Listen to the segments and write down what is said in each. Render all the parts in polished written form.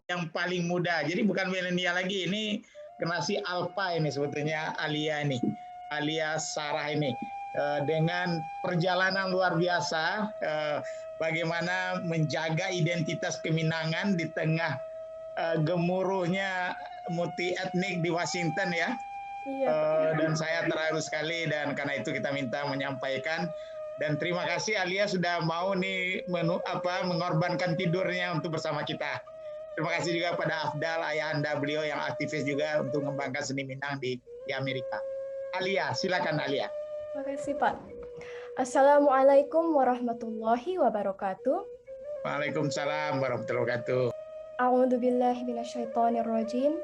Yang paling muda, jadi bukan milenial lagi, ini generasi alpha ini sebetulnya Alia nih, Alia Sarah ini, dengan perjalanan luar biasa, bagaimana menjaga identitas keminangan di tengah gemuruhnya multi etnik di Washington ya. Iya. Dan saya terharu sekali, dan karena itu kita minta menyampaikan. Dan terima kasih Alia sudah mau nih mengorbankan tidurnya untuk bersama kita. Terima kasih juga pada Afdal, ayahanda beliau yang aktivis juga untuk mengembangkan seni Minang di Amerika. Alia, silakan Alia. Terima kasih Pak. Assalamualaikum warahmatullahi wabarakatuh. Waalaikumsalam warahmatullahi wabarakatuh. A'udzu billahi minasyaitonir rajim.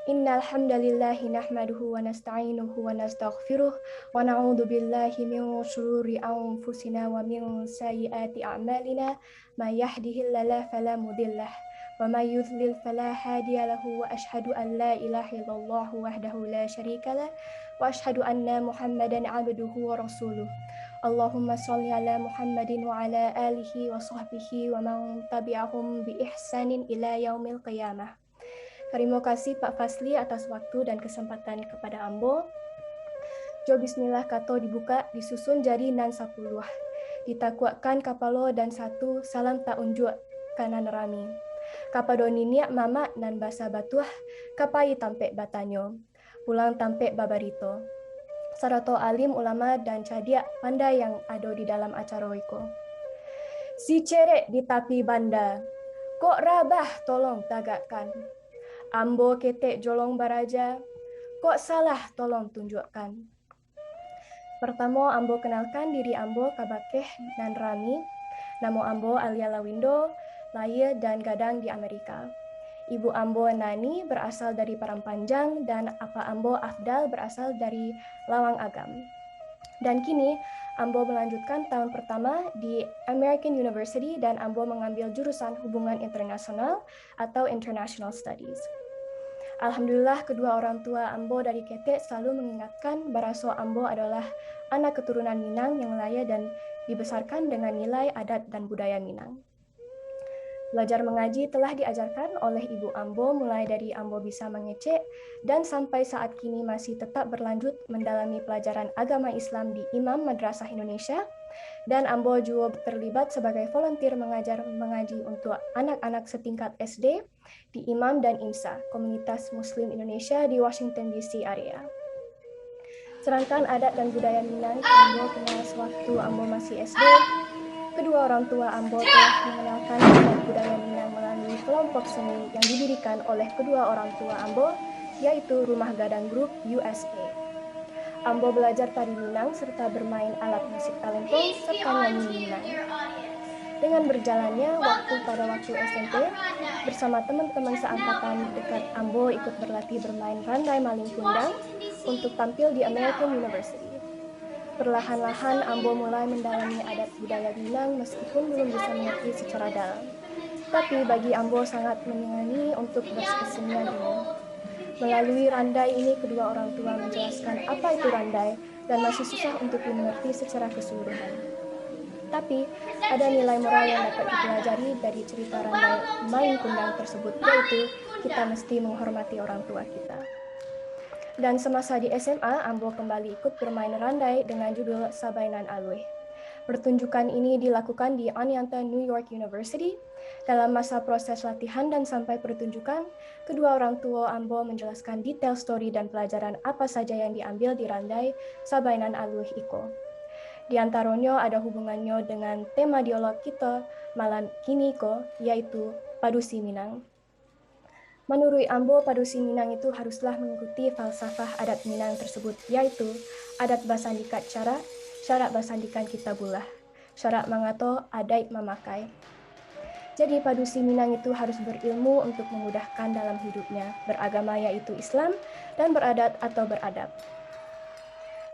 Innal hamdalillahi nahmaduhu wa nasta'inuhu wa nastaghfiruh wa na'udzu billahi min shururi anfusina wa min sayyiati a'malina may yahdihillahu fala mudillah wa may yudlil fala hadiya lahu wa asyhadu an la ilaha illallah wahdahu la syarikalah wa asyhadu anna Muhammadan 'abduhu wa rasuluh. Allahumma sholli ala Muhammadin wa ala alihi wa sahbihi wa man tabi'ahum bi ihsanin ila yaumil qiyamah. Terima kasih Pak Fasli atas waktu dan kesempatan kepada Ambo. Jo bismillah kato dibuka, disusun jadi nan 10. Ditakuakan kapalo dan satu, salam tak unjuk kanan rami. Kapadoni niak mama nan basa batuah, kapai tampek batanyo. Pulang tampek babarito. Sarato alim ulama dan cadia pandai yang ada di dalam acara iko. Si cerek di tapi banda, kok rabah tolong tagakkan. Ambo ketek jolong baraja, kok salah tolong tunjukkan. Pertama Ambo kenalkan diri Ambo kabakeh dan Rami. Nama Ambo Alia Lawindo, lahir dan gadang di Amerika. Ibu Ambo Nani berasal dari Parampanjang dan apa Ambo Afdal berasal dari Lawang Agam. Dan kini Ambo melanjutkan tahun pertama di American University dan Ambo mengambil jurusan hubungan internasional atau International Studies. Alhamdulillah kedua orang tua Ambo dari Ketek selalu mengingatkan baraso Ambo adalah anak keturunan Minang yang layak dan dibesarkan dengan nilai adat dan budaya Minang. Belajar mengaji telah diajarkan oleh Ibu Ambo mulai dari Ambo bisa mengecek dan sampai saat kini masih tetap berlanjut mendalami pelajaran agama Islam di Imam Madrasah Indonesia, dan Ambo juga terlibat sebagai volunteer mengajar mengaji untuk anak-anak setingkat SD di Imam dan IMSA, Komunitas Muslim Indonesia di Washington DC area. Sedangkan adat dan budaya Minang Ambo kenal sewaktu Ambo masih SD. Kedua orang tua Ambo telah mengenalkan adat budaya Minang melalui kelompok seni yang didirikan oleh kedua orang tua Ambo, yaitu Rumah Gadang Group USA. Ambo belajar tari Minang serta bermain alat musik talempong serta nyanyi Minang. Dengan berjalannya waktu pada waktu SMP, bersama teman-teman seangkatan dekat Ambo ikut berlatih bermain randai maling kundang untuk tampil di American University. Perlahan-lahan Ambo mulai mendalami adat budaya Minang meskipun belum bisa mengerti secara dalam. Tapi bagi Ambo sangat menyenangi untuk berkesenian ini. Melalui randai ini kedua orang tua menjelaskan apa itu randai dan masih susah untuk dimengerti secara keseluruhan. Tapi ada nilai moral yang dapat dipelajari dari cerita randai main kundang tersebut, yaitu kita mesti menghormati orang tua kita. Dan semasa di SMA, Ambo kembali ikut bermain randai dengan judul Sabainan Alwe. Pertunjukan ini dilakukan di Oneonta New York University. Dalam masa proses latihan dan sampai pertunjukan, kedua orang tua Ambo menjelaskan detail story dan pelajaran apa saja yang diambil di randai Sabainan Alwe Iko. Di antaranya ada hubungannya dengan tema dialog kita malam kini ko, yaitu Padusi Minang. Menurut Ambo, Padusi Minang itu haruslah mengikuti falsafah adat Minang tersebut, yaitu adat basandikat syarat basandikan kita bulah, syarat mangato adait memakai. Jadi Padusi Minang itu harus berilmu untuk memudahkan dalam hidupnya, beragama yaitu Islam, dan beradat atau beradab.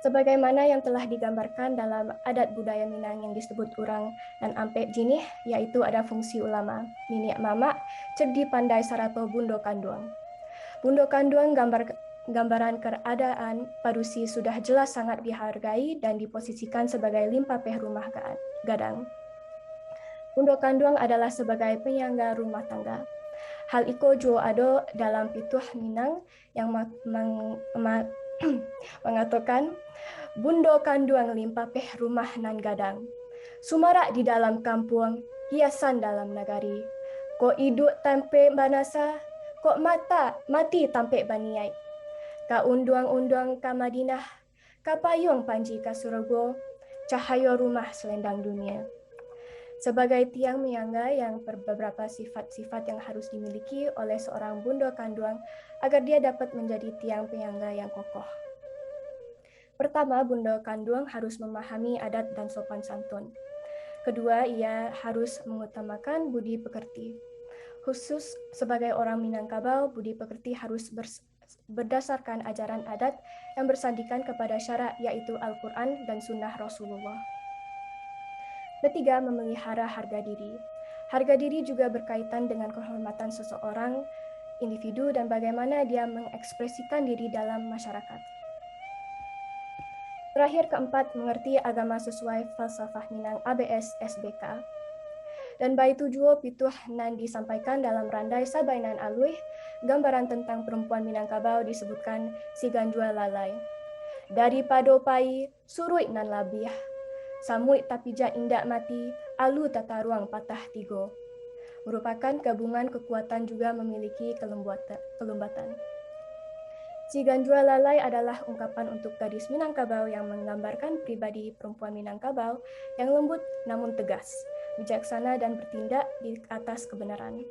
sebagaimana yang telah digambarkan dalam adat budaya Minang yang disebut urang dan ampek jinih, yaitu ada fungsi ulama, niniak mamak, cerdi pandai sarato bundo kanduang. Bundo kanduang gambaran keadaan padusi sudah jelas sangat dihargai dan diposisikan sebagai limpapeh rumah gadang. Bundo kanduang adalah sebagai penyangga rumah tangga. Hal iko jo ado dalam pituh Minang yang mengatakan bundo kanduang limpapeh rumah nan gadang. Sumarak di dalam kampung, hiasan dalam nagari. Ko iduk tampe banasa, ko mati tampe baniai. Ka unduang-unduang ka Madinah, ka payung panji ka Surago, cahayo rumah selendang dunia. Sebagai tiang menyangga yang beberapa sifat-sifat yang harus dimiliki oleh seorang bundo kanduang agar dia dapat menjadi tiang penyangga yang kokoh. Pertama, bundo kanduang harus memahami adat dan sopan santun. Kedua, ia harus mengutamakan budi pekerti. Khusus sebagai orang Minangkabau, budi pekerti harus berdasarkan ajaran adat yang bersandikan kepada syarak, yaitu Al-Quran dan Sunnah Rasulullah. Ketiga, memelihara harga diri. Harga diri juga berkaitan dengan kehormatan seseorang, individu, dan bagaimana dia mengekspresikan diri dalam masyarakat. Terakhir, keempat, mengerti agama sesuai falsafah Minang ABS SBK. Dan baitu juo pituh nan disampaikan dalam randai Sabainan Aluih, gambaran tentang perempuan Minangkabau disebutkan si ganjua lalai. Dari padopai, surui nan labiah. Samui tapija indak mati, alu tata ruang patah tigo. Merupakan gabungan kekuatan juga memiliki kelembatan. Si ganjua lalai adalah ungkapan untuk gadis Minangkabau yang menggambarkan pribadi perempuan Minangkabau yang lembut namun tegas, bijaksana dan bertindak di atas kebenaran.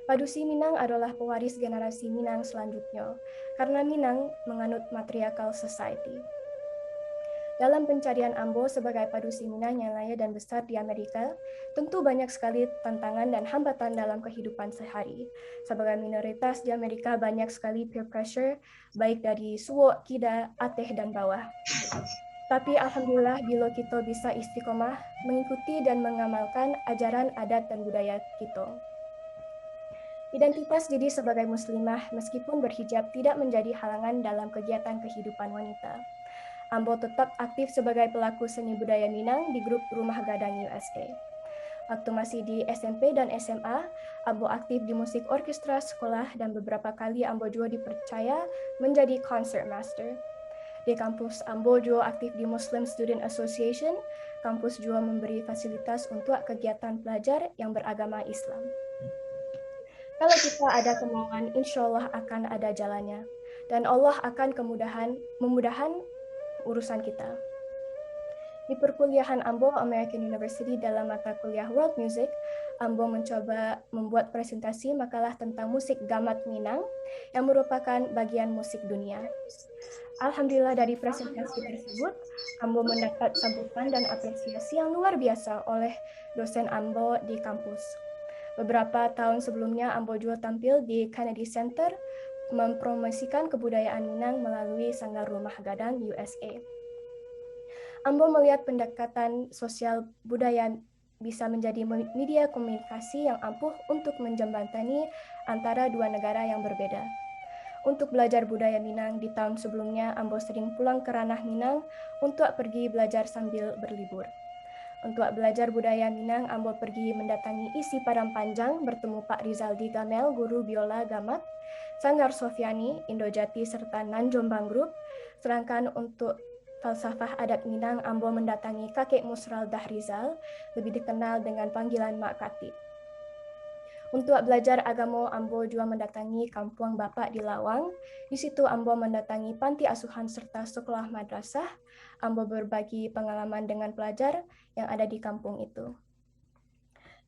Padusi Minang adalah pewaris generasi Minang selanjutnya, karena Minang menganut matriarchal society. Dalam pencarian Ambo sebagai padusi Minang yang layak dan besar di Amerika, tentu banyak sekali tantangan dan hambatan dalam kehidupan sehari. Sebagai minoritas di Amerika banyak sekali peer pressure, baik dari suwo, kida, ateh, dan bawah. Tapi alhamdulillah bila kita bisa istiqomah, mengikuti dan mengamalkan ajaran adat dan budaya kita. Identitas diri sebagai muslimah meskipun berhijab tidak menjadi halangan dalam kegiatan kehidupan wanita. Ambo tetap aktif sebagai pelaku seni budaya Minang di grup Rumah Gadang USA. Waktu masih di SMP dan SMA, Ambo aktif di musik orkestra sekolah dan beberapa kali Ambo juga dipercaya menjadi concert master. Di kampus Ambo juga aktif di Muslim Student Association. Kampus juga memberi fasilitas untuk kegiatan pelajar yang beragama Islam. Kalau kita ada kemauan, insya Allah akan ada jalannya. Dan Allah akan memudahkan urusan kita. Di perkuliahan Ambo American University dalam mata kuliah World Music, Ambo mencoba membuat presentasi makalah tentang musik gamat Minang yang merupakan bagian musik dunia. Alhamdulillah dari presentasi tersebut, Ambo mendapat sambutan dan apresiasi yang luar biasa oleh dosen Ambo di kampus. Beberapa tahun sebelumnya, Ambo juga tampil di Kennedy Center mempromosikan kebudayaan Minang melalui Sanggar Rumah Gadang USA. Ambo melihat pendekatan sosial budaya bisa menjadi media komunikasi yang ampuh untuk menjembatani antara dua negara yang berbeda. Untuk belajar budaya Minang di tahun sebelumnya, Ambo sering pulang ke ranah Minang untuk pergi belajar sambil berlibur. Untuk belajar budaya Minang, Ambo pergi mendatangi Isi Padang Panjang bertemu Pak Rizaldi Gamel, guru biola gamat, Sanggar Sofiani, Indojati, serta Nan Jombang Group. Sedangkan untuk falsafah adat Minang, Ambo mendatangi kakek Musral Dahrizal, lebih dikenal dengan panggilan Mak Kati. Untuk belajar agama, Ambo juga mendatangi Kampung Bapak di Lawang. Di situ Ambo mendatangi panti asuhan serta sekolah madrasah. Ambo berbagi pengalaman dengan pelajar yang ada di kampung itu.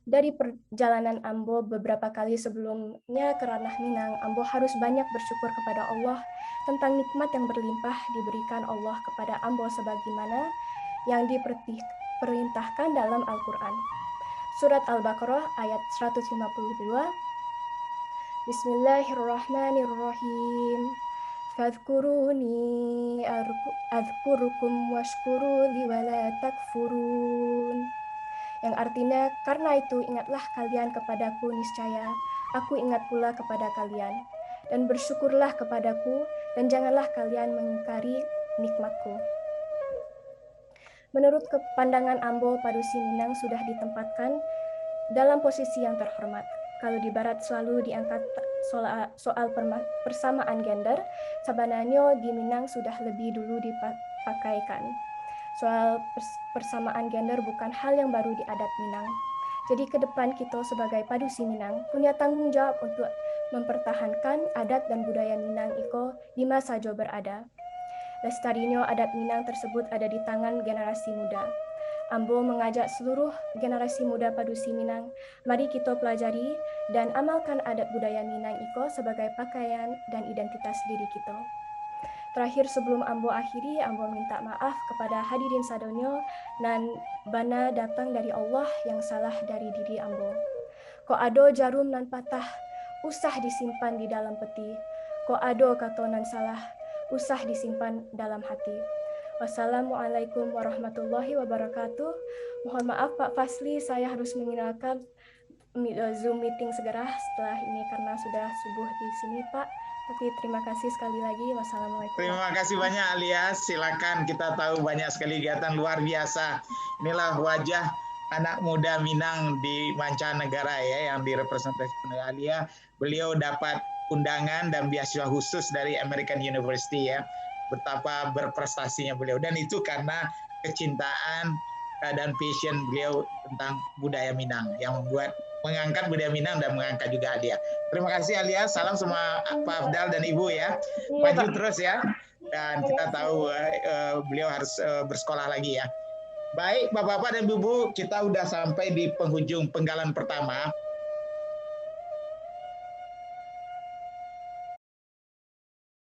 Dari perjalanan Ambo beberapa kali sebelumnya ke ranah Minang, Ambo harus banyak bersyukur kepada Allah tentang nikmat yang berlimpah diberikan Allah kepada Ambo sebagaimana yang diperintahkan dalam Al-Quran. Surat Al-Baqarah ayat 152. Bismillahirrahmanirrahim. Fadhkuruni azkurukum washkuru li wala takfurun. Yang artinya, karena itu ingatlah kalian kepadaku niscaya, aku ingat pula kepada kalian. Dan bersyukurlah kepadaku, dan janganlah kalian mengingkari nikmatku. Menurut pandangan Ambo, Padusi Minang sudah ditempatkan dalam posisi yang terhormat. Kalau di Barat selalu diangkat soal persamaan gender, sebenarnya di Minang sudah lebih dulu dipakaikan. Soal persamaan gender bukan hal yang baru di adat Minang. Jadi ke depan kita sebagai Padusi Minang punya tanggung jawab untuk mempertahankan adat dan budaya Minang iko di masa jo berada. Lestarinya adat Minang tersebut ada di tangan generasi muda. Ambo mengajak seluruh generasi muda Padusi Minang, mari kita pelajari dan amalkan adat budaya Minang iko sebagai pakaian dan identitas diri kita. Terakhir sebelum Ambo akhiri, Ambo minta maaf kepada hadirin sadonyo dan bana datang dari Allah yang salah dari diri Ambo. Ko ado jarum nan patah, usah disimpan di dalam peti. Ko ado kato nan salah, usah disimpan dalam hati. Wassalamualaikum warahmatullahi wabarakatuh. Mohon maaf Pak Fasli, saya harus meninggalkan Zoom meeting segera setelah ini karena sudah subuh di sini Pak. Tapi terima kasih sekali lagi. Wassalamualaikum. Terima kasih banyak Alia. Silakan, kita tahu banyak sekali kegiatan luar biasa. Inilah wajah anak muda Minang di mancanegara ya yang direpresentasikan oleh Alia. Beliau dapat undangan dan beasiswa khusus dari American University ya. Betapa berprestasinya beliau, dan itu karena kecintaan dan passion beliau tentang budaya Minang yang membuat mengangkat budaya Minang dan mengangkat juga Alia. Terima kasih Alia, salam semua Pak Afdal dan Ibu ya. Maju terus ya, dan kita tahu beliau harus bersekolah lagi ya. Baik Bapak-Bapak dan Ibu, kita udah sampai di penghujung penggalan pertama.